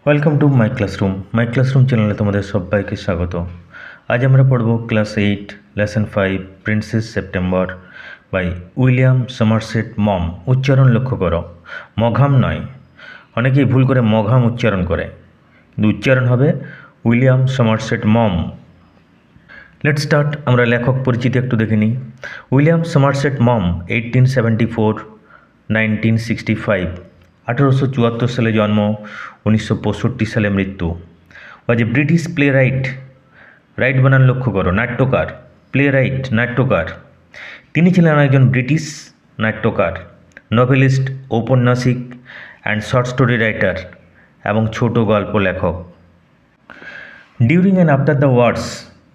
Welcome to my classroom চ্যানেলে তোমাদের সবাইকে স্বাগত। আজ আমরা পড়ব class 8 lesson 5 princess September by William Somerset Maugham. উচ্চারণ লক্ষ্য করো, মঘাম নয়। অনেকেই ভুল করে মঘাম উচ্চারণ করে, কিন্তু উচ্চারণ হবে William Somerset Maugham. Let start. আমরা লেখক পরিচিতি একটু দেখে নিই। উইলিয়াম সমারসেট মম 1874-1965, 1874 সালে জন্ম, 1965 সালে মৃত্যু। ওয়াজ এ ব্রিটিশ প্লে রাইট। রাইট বানান লক্ষ্য করো, নাট্যকার। প্লে রাইট নাট্যকার। তিনি ছিলেন একজন ব্রিটিশ নাট্যকার, নভেলিস্ট, ঔপন্যাসিক অ্যান্ড শর্ট স্টোরি রাইটার এবং ছোট গল্প লেখক। ডিউরিং অ্যান্ড আফটার দ্য ওয়ার্স,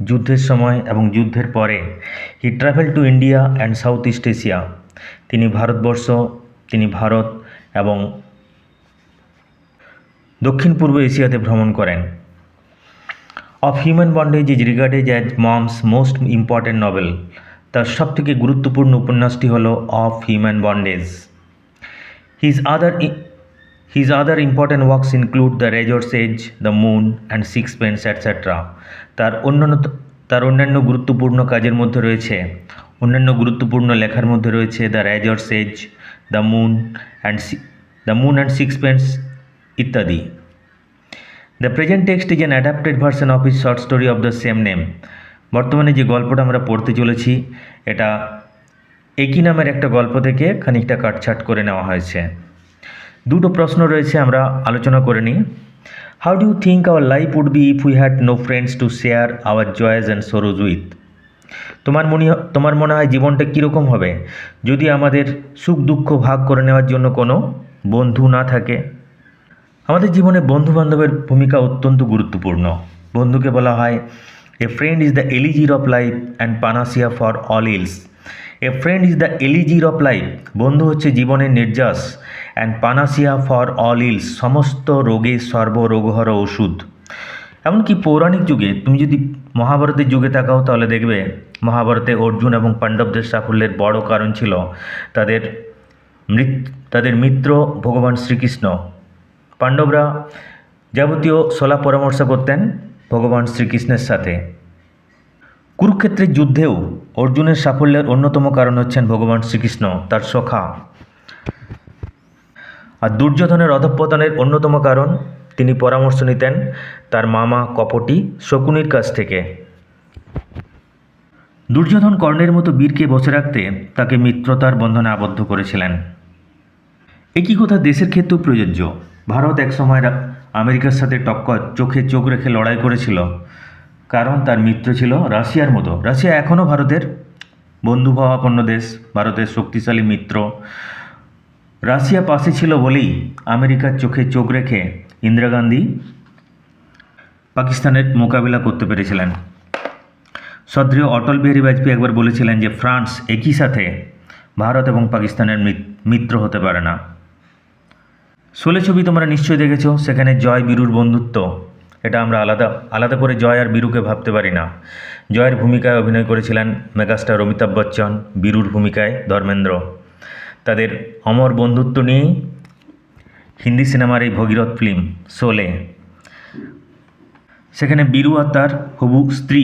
যুদ্ধের সময় এবং যুদ্ধের পরে, হি travel to India and south east Asia. তিনি ভারত এবং দক্ষিণ পূর্ব এশিয়াতে ভ্রমণ করেন। Of human bondage is regarded as moms most important novel. তার সবথেকে গুরুত্বপূর্ণ উপন্যাসটি hall of human bondage. His other important works include The Razor's Edge, The Moon and Sixpence, etc. তার অন্যান্য গুরুত্বপূর্ণ লেখার মধ্যে রয়েছে the razor's edge, the moon and sixpence ইত্যাদি। The present text is an adapted version of his short story of the same name. বর্তমানে যে গল্পটা আমরা পড়তে চলেছি, এটা একই নামের একটা গল্প থেকে খানিকটা কাটছাট করে নেওয়া হয়েছে। দুটো প্রশ্ন রয়েছে, আমরা আলোচনা করে নিই। How do you think our life would be if we had no friends to share our joys and sorrows with? তোমার মনে হয় জীবনটা কীরকম হবে যদি আমাদের সুখ দুঃখ ভাগ করে নেওয়ার জন্য কোনো বন্ধু না থাকে? আমাদের জীবনে বন্ধুবান্ধবের ভূমিকা অত্যন্ত গুরুত্বপূর্ণ। বন্ধুকে বলা হয় a friend is the elixir of life and panacea for all ills. A friend is the elixir of life. বন্ধু হচ্ছে জীবনের নির্যাস, and panacea for all ills, সমস্ত রোগের সর্বরোগহর ওষুধ। এমনকি পৌরাণিক যুগে, তুমি যদি মহাভারতের যুগে তাকাও তাহলে দেখবে মহাভারতে অর্জুন এবং পাণ্ডবদের সাফল্যের বড় কারণ ছিল তাদের মিত্র ভগবান শ্রীকৃষ্ণ। পাণ্ডবরা যাবতীয় সলা পরামর্শ করতেন ভগবান শ্রীকৃষ্ণের সাথে। কুরুক্ষেত্রের যুদ্ধেও অর্জুনের সাফল্যের অন্যতম কারণ হচ্ছেন ভগবান শ্রীকৃষ্ণ, তার সখা। আর দুর্যোধনের অধঃপতনের অন্যতম কারণ তিনি পরামর্শ নিতেন তার মামা কপটী শকুনির কাছ থেকে। দুর্যোধন কর্ণের মতো বীরকে বসে রাখতে তাকে মিত্রতার বন্ধনে আবদ্ধ করেছিলেন। একই কথা দেশের ক্ষেত্রেও প্রযোজ্য। ভারত একসময় আমেরিকার সাথে চোখে চোখ রেখে লড়াই করেছিল, কারণ তার মিত্র ছিল রাশিয়ার মতো। রাশিয়া এখনও ভারতের বন্ধুভাবাপন্ন দেশ, ভারতের শক্তিশালী মিত্র। রাশিয়া পাশে ছিল বলেই আমেরিকার চোখে চোখ রেখে ইন্দিরা গান্ধী পাকিস্তানের মোকাবিলা করতে পেরেছিলেন। শ্রদ্ধেয় অটল বিহারী বাজপেয়ী একবার বলেছিলেন যে ফ্রান্স একই সাথে ভারত এবং পাকিস্তানের মিত্র হতে পারে না। শোলে ছবি তোমরা নিশ্চয়ই দেখেছো, সেখানে জয় বীরুর বন্ধুত্ব, এটা আমরা আলাদা করে জয় আর বীরুকে ভাবতে পারি না। জয়ের ভূমিকায় অভিনয় করেছিলেন মেগাস্টার অমিতাভ বচ্চন, বীরুর ভূমিকায় ধর্মেন্দ্র। তাদের অমর বন্ধুত্ব নিয়েই হিন্দি সিনেমার এই ভগীরথ ফিল্ম শোলে। সেখানে বীরু আর তার হবু স্ত্রী,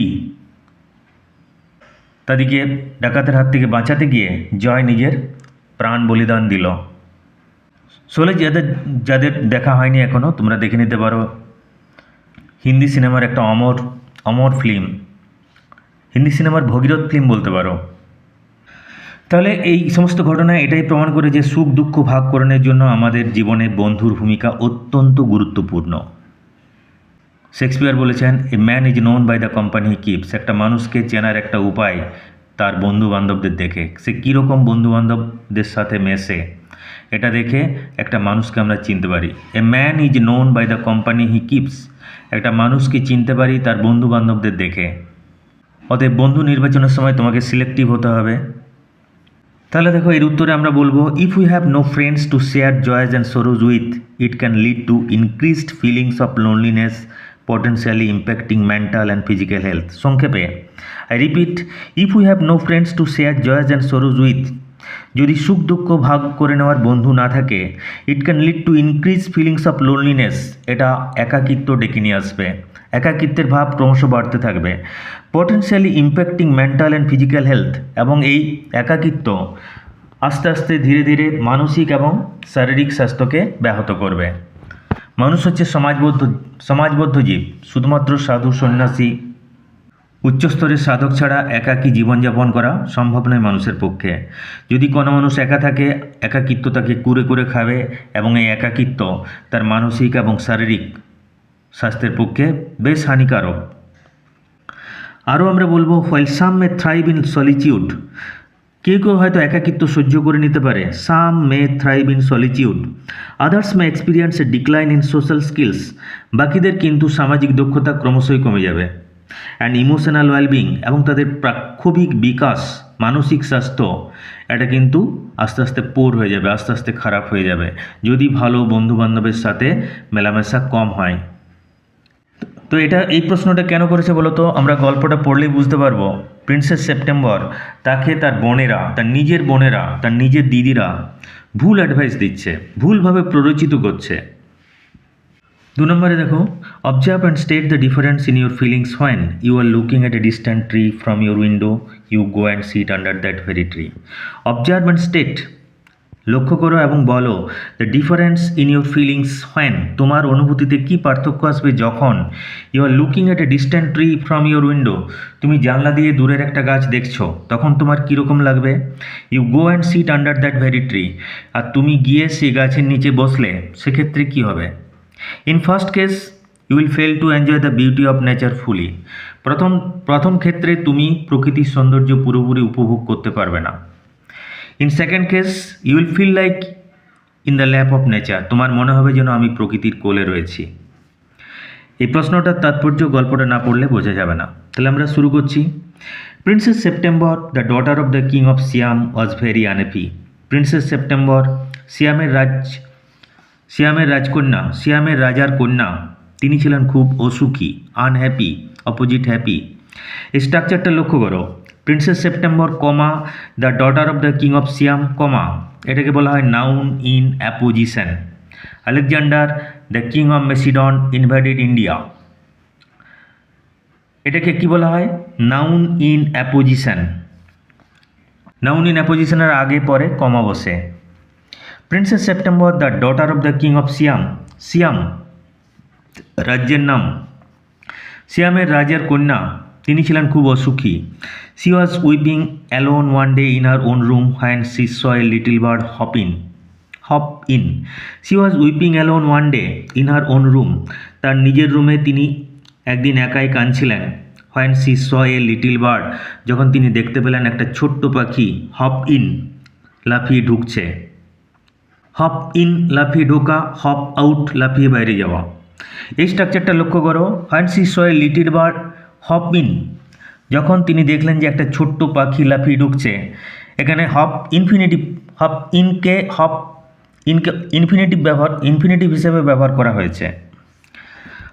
তাদেরকে ডাকাতের হাত থেকে বাঁচাতে গিয়ে জয় নিজের প্রাণ বলিদান দিল। শোলে যাদের দেখা হয়নি এখনও, তোমরা দেখে নিতে পারো। হিন্দি সিনেমার একটা অমর ফিল্ম, হিন্দি সিনেমার ভগীরথ ফিল্ম বলতে পারো। তাহলে এই সমস্ত ঘটনা এটাই প্রমাণ করে যে সুখ দুঃখ ভাগ করে নেওয়ার জন্য আমাদের জীবনে বন্ধুর ভূমিকা অত্যন্ত গুরুত্বপূর্ণ। শেক্সপিয়ার বলেছেন, a man is known by the company he keeps. একটা মানুষকে চেনার একটা উপায় তার বন্ধুবান্ধবদের দেখে, সে কীরকম বন্ধুবান্ধবদের সাথে মেশে, এটা দেখে একটা মানুষকে আমরা চিনতে পারি। A man is known by the company he keeps. একটা মানুষকে চিনতে পারি তার বন্ধুবান্ধবদের দেখে। অতএব বন্ধু নির্বাচনের সময় তোমাকে সিলেক্টিভ হতে হবে। তাহলে দেখো, এর উত্তরে আমরা বলবো, if we have no friends to share joys and sorrows with, it can lead to increased feelings of loneliness, potentially impacting mental and physical health. সংক্ষেপে, I repeat, if we have no friends to share joys and sorrows with, যদি সুখ দুঃখ ভাগ করে নেওয়ার বন্ধু না থাকে, ইট can lead to increase feelings of loneliness, এটা একাকিত্ব ডেকে নিয়ে আসবে, একাকিত্বের ভাব ক্রমশ বাড়তে থাকবে, potentially impacting mental and physical health, এবং এই একাকিত্ব আস্তে আস্তে ধীরে ধীরে মানসিক এবং শারীরিক স্বাস্থ্যকে ব্যাহত করবে। মানুষ হচ্ছে সমাজবদ্ধ জীব, শুধুমাত্র সাধু সন্ন্যাসী উচ্চস্তরের সাধক ছাড়া একাকী জীবনযাপন করা সম্ভব নয় মানুষের পক্ষে। যদি কোনো মানুষ একা থাকে, একাকিত্ব তাকে কুরে কুরে খাবে, এবং এই একাকিত্ব তার মানসিক এবং শারীরিক স্বাস্থ্যের পক্ষে বেশ হানিকারক। আরও আমরা বলবো, while some may thrive in solitude, কেউ কেউ হয়তো একাকিত্ব সহ্য করে নিতে পারে, some may thrive in solitude, others may experience a decline in social skills, বাকিদের কিন্তু সামাজিক দক্ষতা ক্রমশই কমে যাবে, অ্যান্ড ইমোশনাল ওয়েলবিং, এবং তাদের প্রাক্ষবিক বিকাশ, মানসিক স্বাস্থ্য, এটা কিন্তু আস্তে আস্তে পোর হয়ে যাবে, আস্তে আস্তে খারাপ হয়ে যাবে, যদি ভালো বন্ধুবান্ধবের সাথে মেলামেশা কম হয়। তো এই প্রশ্নটা কেন করেছে বলো তো? আমরা গল্পটা পড়লেই বুঝতে পারবো। প্রিন্সেস সেপ্টেম্বর তাকে তার বোনেরা, তার নিজের বোনেরা, তার নিজের দিদিরা ভুল অ্যাডভাইস দিচ্ছে, ভুলভাবে প্ররোচিত করছে। 2 নম্বরে দেখো, observe and state the difference in your feelings when you are looking at a distant tree from your window, you go and sit under that very tree. Observe and state, লক্ষ্য করো এবং বলো, the difference in your feelings when, তোমার অনুভূতিতে কী পার্থক্য আসবে যখন you are looking at a distant tree from your window, তুমি জানলা দিয়ে দূরের একটা গাছ দেখছো, তখন তোমার কীরকম লাগবে? You go and sit under that very tree, আর তুমি গিয়ে সেই গাছের নিচে বসলে সেক্ষেত্রে কী হবে? In first case you will fail to enjoy the beauty of nature fully, প্রথম ক্ষেত্রে তুমি প্রকৃতির সৌন্দর্য পুরোপুরি উপভোগ করতে পারবে না। In second case you will feel like in the lap of nature, তোমার মনে হবে যেন আমি প্রকৃতির কোলে রয়েছি। এই প্রশ্নটার তাৎপর্য গল্পটা না পড়লে বোঝা যাবে না। তাহলে আমরা শুরু করছি। Princess September, the daughter of the king of Siam, was very unhappy. Princess September, সিয়ামের রাজকন্যা, সিয়ামের রাজার কন্যা, তিনি ছিলেন খুব অসুখী, আনহ্যাপি, অপোজিট হ্যাপি। এই স্ট্রাকচারটা লক্ষ্য করো, princess September comma the daughter of the king of Siam comma, এটাকে বলা হয় noun in apposition. Alexander the king of Macedon invaded India, এটাকে কি বলা হয়? Noun in apposition. Noun in অ্যাপোজিশনের আগে পরে কমা বসে। Princess September, the daughter of the king of Siam, Siam রাজ্যের নাম, সিয়ামের রাজার কন্যা, তিনি ছিলেন খুব অসুখী। She was weeping alone one day in her own room when she saw a little bird hop in. She was weeping alone one day in her own room, তার নিজের রুমে তিনি একদিন একাই কাঁদছিলেন। When she saw a little bird, যখন তিনি দেখতে পেলেন একটা ছোট্ট পাখি হপ ইন, লাফিয়ে ঢুকছে। হপ ইন লাফিয়ে ঢোকা, হপ আউট লাফিয়ে বাইরে যাওয়া। এই স্ট্রাকচারটা লক্ষ্য করো। When she saw a little bird hop in, যখন তিনি দেখলেন যে একটা ছোট্ট পাখি লাফিয়ে ঢুকছে, এখানে ইনফিনিটিভ হিসেবে ব্যবহার করা হয়েছে।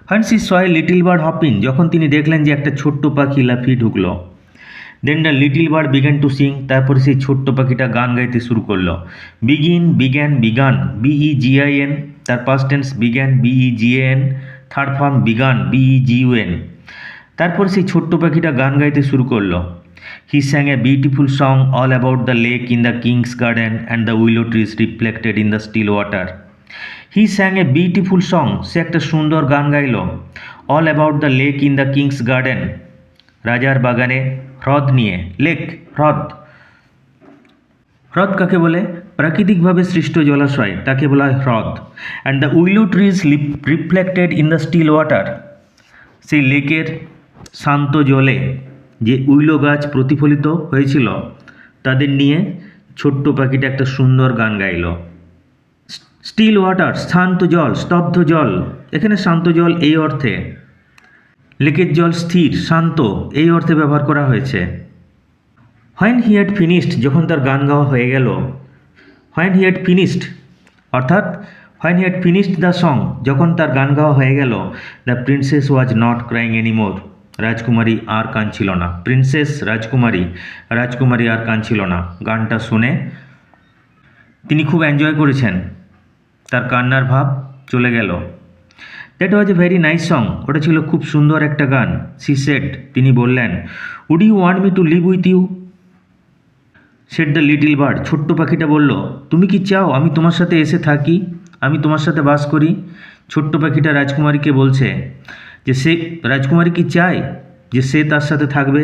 When she saw a little bird hop in, যখন তিনি দেখলেন যে একটা ছোট্ট পাখি লাফিয়ে ঢুকলো। Then the little bird began to sing, তারপরে সেই ছোট্ট পাখিটা গান গাইতে শুরু করলো। বিগান, BEGIN, তার past tense began, BEGAN, third form begun, BEGUN। তারপর সেই ছোট্ট পাখিটা গান গাইতে শুরু করলো। He sang a beautiful song all about the lake in the king's garden and the willow trees reflected in the still water. He sang a beautiful song, সে একটা সুন্দর গান গাইল। All about the lake in the king's garden, রাজার বাগানে হ্রদ নিয়ে। Lake, হ্রদ। হ্রদ কাকে বলে? প্রাকৃতিকভাবে সৃষ্ট জলাশয়, তাকে বলা হয় হ্রদ। And the willow trees reflected in the still water, সেই লেকের শান্ত জলে যে উইলো গাছ প্রতিফলিত হয়েছিল, তাদের নিয়ে ছোট্ট পাখিটা একটা সুন্দর গান গাইল। স্টিল ওয়াটার, শান্ত জল, স্তব্ধ জল। এখানে শান্ত জল এই অর্থে, লেকের জল স্থির, শান্ত, এই অর্থে ব্যবহার করা হয়েছে। হোয়েন হি হ্যাড ফিনিশড, যখন তার গান গাওয়া হয়ে গেল। হোয়েন হি হ্যাড ফিনিশড, অর্থাৎ when he had finished the song, যখন তার গান গাওয়া হয়ে গেল। The princess was not crying anymore, রাজকুমারী আর কাঁদছিল না। প্রিন্সেস রাজকুমারী আর কাঁদছিল না। গানটা শুনে তিনি খুব এনজয় করেছেন, তার কান্নার ভাব চলে গেল। That was a very nice song, ওটা ছিল খুব সুন্দর একটা গান। সি সেড, তিনি বললেন, would you want me to live with you? Said the little bird, ছোট্ট পাখিটা বলল, তুমি কি চাও আমি তোমার সাথে এসে থাকি, আমি তোমার সাথে বাস করি? ছোট্ট পাখিটা রাজকুমারীকে বলছে যে সে, রাজকুমারী কি চায় যে সে তার সাথে থাকবে?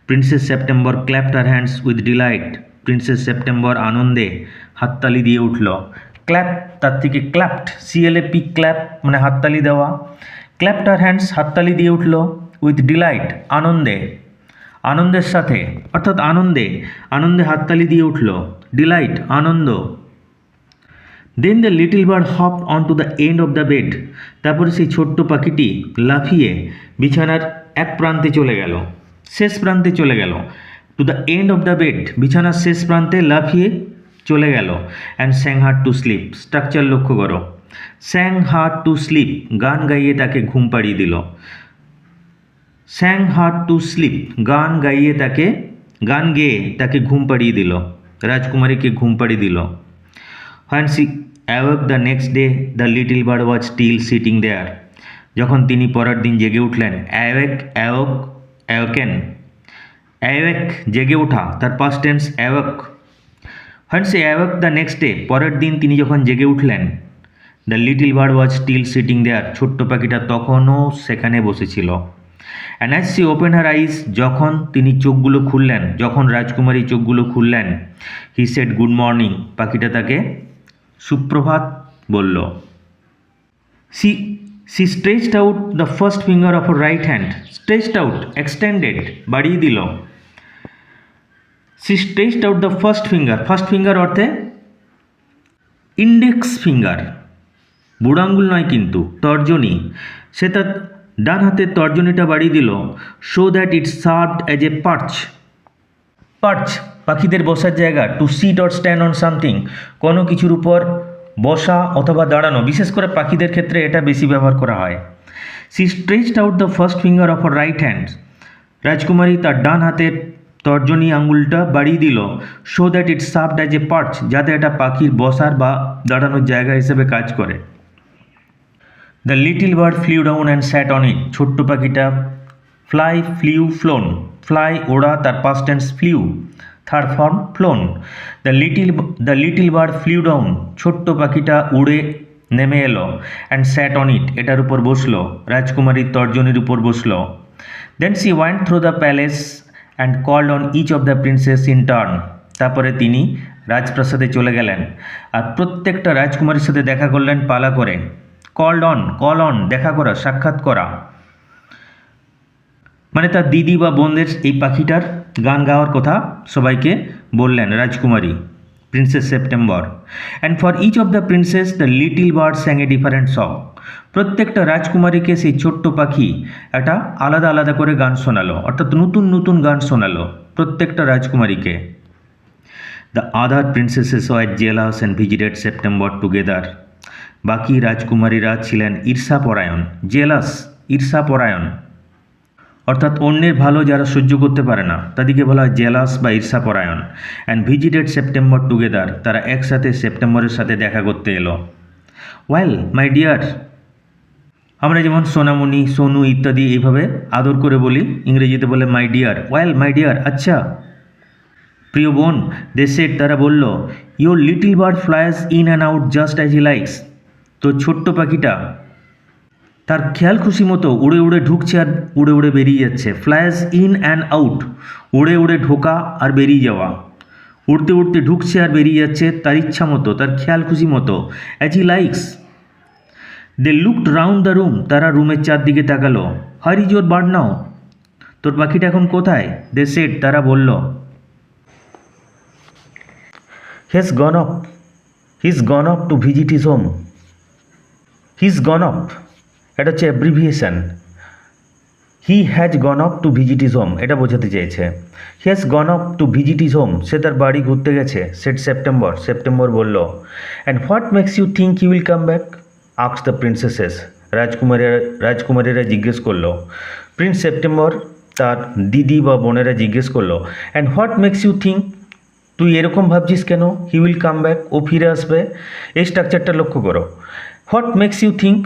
Princess September clapped her hands with delight, princess September আনন্দে হাততালি দিয়ে উঠল। ক্ল্যাপ তার থেকে ক্ল্যাপড, CLAP, ক্ল্যাপ মানে হাততালি দেওয়া। ক্ল্যাপড হার হ্যান্ডস, হাততালি দিয়ে উঠল, উইথ ডিলাইট, আনন্দে, আনন্দের সাথে, অর্থাৎ আনন্দে হাততালি দিয়ে উঠল, ডিলাইট, আনন্দ। Then the little bird hopped on to the end of the bed, তারপরে সেই ছোট্ট পাখিটি লাফিয়ে বিছানার এক প্রান্তে চলে গেল, শেষ প্রান্তে চলে গেল। Two the end of the bed, বিছানার শেষ প্রান্তে লাফিয়ে চলে গেল। And স্যাং hard to sleep, structure লক্ষ্য করো। স্যাং হার্ড টু স্লিপ, গান গাইয়ে তাকে ঘুম পাড়িয়ে দিল। স্যাং হার্ড টু স্লিপ, গান গেয়ে তাকে ঘুম পাড়িয়ে দিল, রাজকুমারীকে ঘুম পাড়িয়ে দিল। When she awoke the next day, the little bird was still sitting there. যখন তিনি পরের দিন জেগে উঠলেন, awake জেগে ওঠা, তার past tense awoke. When she awoke the next day, পরের দিন তিনি যখন জেগে উঠলেন, the little bird was still sitting there, ছোট্ট পাখিটা তখনও সেখানে বসেছিল। And as she opened her eyes, যখন তিনি চোখগুলো খুললেন, যখন রাজকুমারী চোখগুলো খুললেন, he said good morning, পাখিটা তাকে সুপ্রভাত বলল। she stretched out the first finger of her right hand, stretched out, extended, বাড়িয়ে দিল। she stretched out the first finger অর্থে ইন্ডেক্স ফিঙ্গার, বুড়ো আঙ্গুল নয় কিন্তু, তর্জনী, সে তার ডান হাতের তর্জনীটা বাড়িয়ে দিল। So that it served as a perch, পাখিদের বসার জায়গা। To sit or stand on something, কোনো কিছুর উপর বসা অথবা দাঁড়ানো, বিশেষ করে পাখিদের ক্ষেত্রে এটা বেশি ব্যবহার করা হয়। She stretched out the first finger of her right hand, রাজকুমারী তার ডান হাতের তর্জনী আঙ্গুলটা বাড়িয়ে দিল। So that it served as a perch, যাতে এটা পাখির বসার বা দাঁড়ানোর জায়গা হিসেবে কাজ করে। The little bird flew down and sat on it, ছোট্ট পাখিটা ফ্লাই, ফ্লিউ, ফ্লোন, ফ্লাই ওড়া, তার past tense flew, third form flown. The little bird flew down, ছোট্ট পাখিটা উড়ে নেমে এলো। অ্যান্ড স্যাট অন ইট, এটার উপর বসলো, রাজকুমারীর তর্জনীর উপর বসলো। Then she went through the palace and called on each of the princess in turn, তারপরে তিনি রাজপ্রাসাদে চলে গেলেন আর প্রত্যেকটা রাজকুমারীর সাথে দেখা করলেন পালা করে। কল অন, দেখা করা, সাক্ষাৎ করা, মানে তার দিদি বা বোনদের এই পাখিটার গান গাওয়ার কথা সবাইকে বললেন রাজকুমারী, princess September. And for each of the princess the little bird sang a different song, প্রত্যেকটা রাজকুমারীকে সেই ছোট্ট পাখি একটা আলাদা আলাদা করে গান শোনালো, অর্থাৎ নতুন গান শোনালো প্রত্যেকটা রাজকুমারীকে। The other princesses were jealous and visited September together, বাকি রাজকুমারীরা ছিলেন ঈর্ষাপরায়ণ, জেলাস, ঈর্ষাপরায়ণ, অর্থাৎ অন্যের ভালো যারা সহ্য করতে পারে না তাদেরকে বলা হয় জেলাস বা ঈর্ষাপরায়ণ। অ্যান্ড ভিজিটেড সেপ্টেম্বর টুগেদার, তারা একসাথে সেপ্টেম্বরের সাথে দেখা করতে এলো। ওয়েল মাই ডিয়ার, আমরা যেমন সোনামণি, সোনু ইত্যাদি এইভাবে আদর করে বলি, ইংরেজিতে বলে my dear. Well my dear, আচ্ছা প্রিয় বোন, দে সেড, তারা বলল, your little bird flies in and out just as he likes, তো ছোট্ট পাখিটা তার খেয়াল খুশি মতো উড়ে উড়ে ঢুকছে আর উড়ে উড়ে বেরিয়ে যাচ্ছে। ফ্লাইজ ইন অ্যান্ড আউট, উড়ে উড়ে ঢোকা আর বেরিয়ে যাওয়া, উড়তে উড়তে ঢুকছে আর বেরিয়ে যাচ্ছে তার ইচ্ছা মতো, তার খেয়াল খুশি মতো, as he likes. They looked round the room, তারা রুমের চারদিকে তাকালো। Here is your bird now, তোর পাখিটা এখন কোথায়? দে সেড, তারা বলল, He's gone up to visit his home. He's gone up, এটা হচ্ছে abbreviation. He has gone up to visit his home, এটা বোঝাতে চেয়েছে। He has gone up to visit his home, সে তার বাড়ি ঘুরতে গেছে। সেট সেপ্টেম্বর বলল। And what makes you think you will come back? Asked the princesses, রাজকুমারীরা জিজ্ঞেস করলো। প্রিন্স সেপ্টেম্বর তার দিদি বা বোনেরা জিজ্ঞেস করলো, and what makes you think, তুই এরকম ভাবছিস কেন হি উইল কাম ব্যাক, ও ফিরে আসবে? এই স্ট্রাকচারটা লক্ষ্য করো। What makes you think,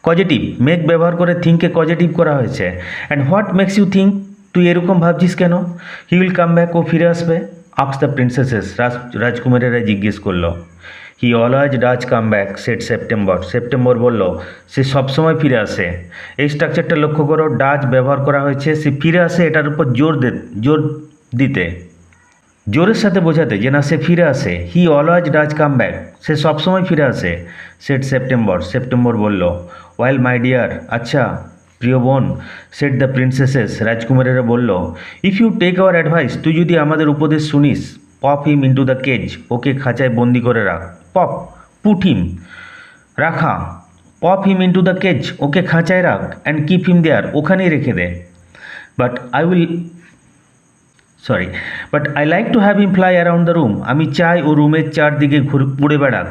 positive, make ব্যবহার করে থিঙ্ককে পজিটিভ করা হয়েছে। And what makes you think, তুই এরকম ভাবছিস কেন হি উইল কাম ব্যাক, ও ফিরে আসবে? আস্ক দ্য প্রিন্সেসেস, রাজকুমারীরা জিজ্ঞেস করলো। He always does come back, said September, September বলল সে সবসময় ফিরে আসে। এই স্ট্রাকচারটা লক্ষ্য করো, ডাজ ব্যবহার করা হয়েছে, সে ফিরে আসে এটার উপর জোর দিতে, জোরের সাথে বোঝাতে যে না সে ফিরে আসে। He always does come back, সে সবসময় ফিরে আসে, সেট সেপ্টেম্বর, সেপ্টেম্বর বলল। ওয়েল মাই ডিয়ার, আচ্ছা প্রিয় বোন, সেট দ্য প্রিন্সেসেস, রাজকুমারীরা বলল। If you take our advice, তুই যদি আমাদের উপদেশ শুনিস, pop him into the cage, ওকে খাঁচায় বন্দি করে রাখ। পপ, পুট হিম, রাখা, pop him into the cage, ওকে খাঁচায় রাখ, অ্যান্ড কিপ হিম দেয়ার, ওখানেই রেখে দে। But I like to have him fly around the room, আমি চাই ও রুমের চারদিকে উড়ে বেড়াক।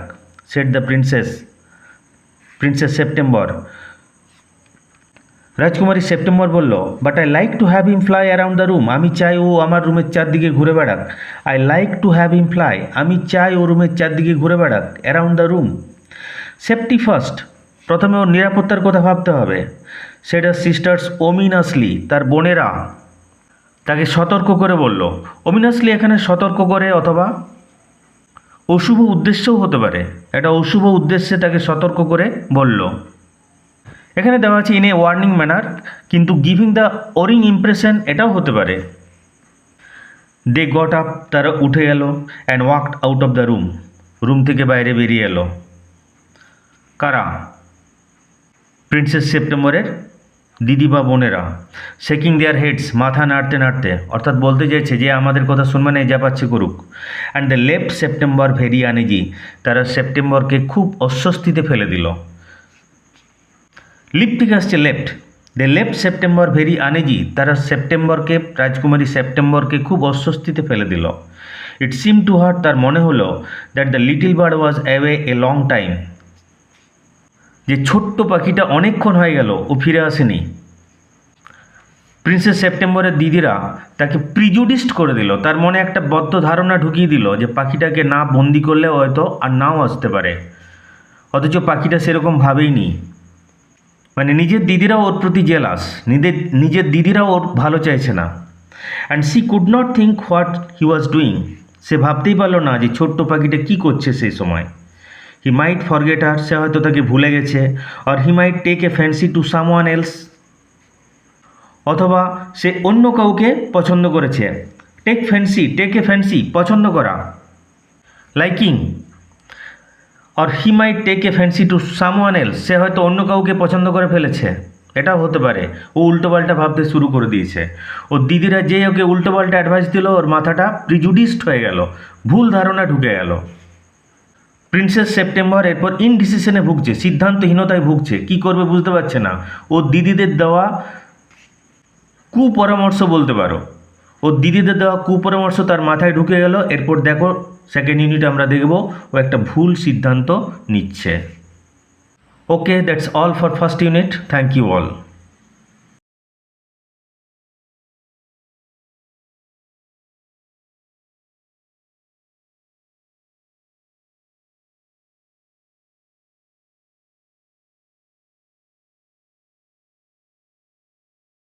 সেট দ্য প্রিন্সেস সেপ্টেম্বর, রাজকুমারী সেপ্টেম্বর বলল। But I like to have him fly around the room, আমি চাই ও আমার রুমের চারদিকে ঘুরে বেড়াক। I like to have him fly, আমি চাই ও রুমের চারদিকে ঘুরে বেড়াক, around the room. Safety first, প্রথমে ওর নিরাপত্তার কথা ভাবতে হবে। সেট দ্য সিস্টার্স ওমিনাসলি, তার বোনেরা তাকে সতর্ক করে বলল। ওমিনাসলি এখানে সতর্ক করে অথবা অশুভ উদ্দেশ্যও হতে পারে, একটা অশুভ উদ্দেশ্যে তাকে সতর্ক করে বলল। এখানে দেওয়া আছে ইন এ ওয়ার্নিং ম্যানার, কিন্তু গিভিং দ্য ওরিং ইমপ্রেশন এটাও হতে পারে। দে গট আপ, তারা উঠে গেল, and walked out of the room, room থেকে বাইরে বেরিয়ে এলো। কারা? প্রিন্সেস সেপ্টেম্বরের দিদি বা বোনেরা। শেকিং দেয়ার হেডস, মাথা নাড়তে নাড়তে, অর্থাৎ বলতে চাইছে যে আমাদের কথা শুনবে না, যা পাচ্ছে করুক। And the left September very uneasy, তারা সেপ্টেম্বরকে খুব অস্বস্তিতে ফেলে দিল। লিপ থেকে আসছে left, the left September very uneasy, তারা রাজকুমারী সেপ্টেম্বরকে খুব অস্বস্তিতে ফেলে দিল। ইট সিম টু হার, তার মনে হলো, that the little bird was away a long time, যে ছোট্ট পাখিটা অনেকক্ষণ হয়ে গেল ও ফিরে আসেনি। প্রিন্সেস সেপ্টেম্বরের দিদিরা তাকে প্রিজুডিসড করে দিল, তার মনে একটা বদ্ধ ধারণা ঢুকিয়ে দিল যে পাখিটাকে না বন্দি করলে হয়তো আর নাও আসতে পারে, অথচ পাখিটা সেরকম ভাবেইনি। মানে নিজের দিদিরাও ওর প্রতি জেলাস, নিজের দিদিরাও ওর ভালো চাইছে না। And she could not think what he was doing, সে ভাবতেই পারলো না যে ছোট্ট পাখিটা কী করছে সেই সময়। হি মাইট ফরগেট হার, সে হয়তো তাকে ভুলে গেছে। Or he might take a fancy to someone else, অথবা সে অন্য কাউকে পছন্দ করেছে। টেক এ ফ্যান্সি, পছন্দ করা, liking. Or he might take a fancy to someone else, সে হয়তো অন্য কাউকে পছন্দ করে ফেলেছে, এটাও হতে পারে। ও উল্টোপাল্টা ভাবতে শুরু করে দিয়েছে। ওর দিদিরা যে ওকে উল্টোপাল্টা অ্যাডভাইস দিল, ওর মাথাটা প্রিজুডিসড হয়ে গেল, ভুল ধারণা ঢুকে গেল। প্রিন্সেস সেপ্টেম্বর এরপর ইনডিসিশনে ভুগছে, সিদ্ধান্তহীনতায় ভুগছে, কি করবে বুঝতে পারছে না। ওর দিদিদের দেওয়া কুপরামর্শ বলতে পারো, ওর দিদিদের দেওয়া কুপরামর্শ তার মাথায় ঢুকে গেল। এরপর দেখো সেকেন্ড ইউনিট আমরা দেখব ও একটা ভুল সিদ্ধান্ত নিচ্ছে। Okay, that's all for first unit. Thank you all.